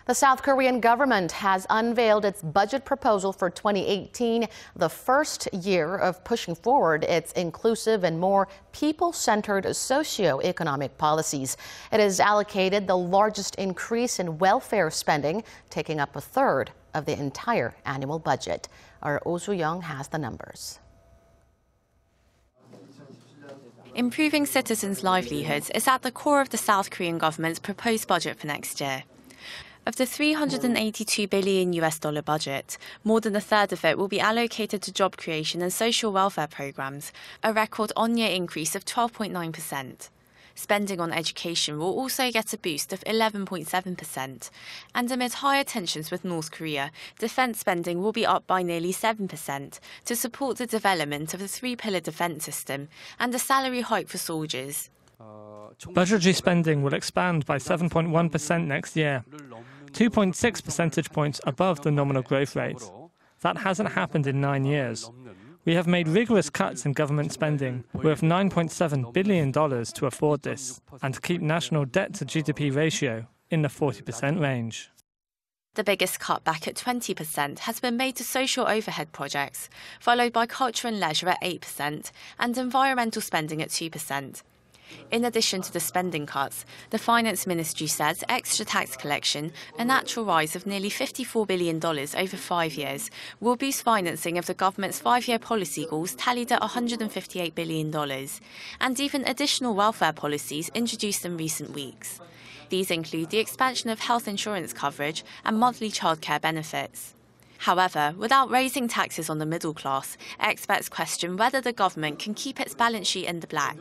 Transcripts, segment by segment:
The South Korean government has unveiled its budget proposal for 2018, the first year of pushing forward its inclusive and more people-centered socioeconomic policies. It has allocated the largest increase in welfare spending, taking up a third of the entire annual budget. Our Oh Soo-young has the numbers. Improving citizens' livelihoods is at the core of the South Korean government's proposed budget for next year. Of the $382 billion budget, more than a third of it will be allocated to job creation and social welfare programs, a record on-year increase of 12.9%. Spending on education will also get a boost of 11.7%. And amid higher tensions with North Korea, defense spending will be up by nearly 7% to support the development of the three-pillar defense system and a salary hike for soldiers. Budgetary spending will expand by 7.1% next year, 2.6 percentage points above the nominal growth rate. That hasn't happened in 9 years. We have made rigorous cuts in government spending, worth $9.7 billion to afford this, and to keep national debt to GDP ratio in the 40% range. The biggest cutback at 20% has been made to social overhead projects, followed by culture and leisure at 8% and environmental spending at 2%. In addition to the spending cuts, the Finance Ministry says extra tax collection, a natural rise of nearly $54 billion over 5 years, will boost financing of the government's 5-year policy goals tallied at $158 billion, and even additional welfare policies introduced in recent weeks. These include the expansion of health insurance coverage and monthly childcare benefits. However, without raising taxes on the middle class, experts question whether the government can keep its balance sheet in the black.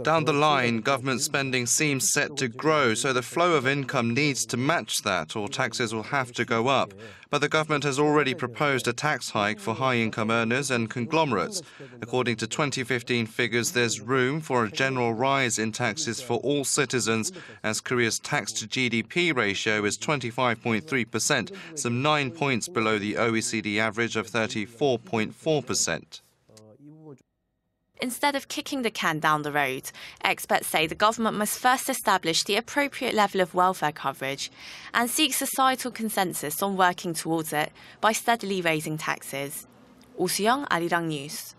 Down the line, government spending seems set to grow, so the flow of income needs to match that, or taxes will have to go up. But the government has already proposed a tax hike for high-income earners and conglomerates. According to 2015 figures, there's room for a general rise in taxes for all citizens, as Korea's tax-to-GDP ratio is 25.3%, some 9 points below the OECD average of 34.4%. Instead of kicking the can down the road, experts say the government must first establish the appropriate level of welfare coverage and seek societal consensus on working towards it by steadily raising taxes. Oh Soo-young, Arirang News.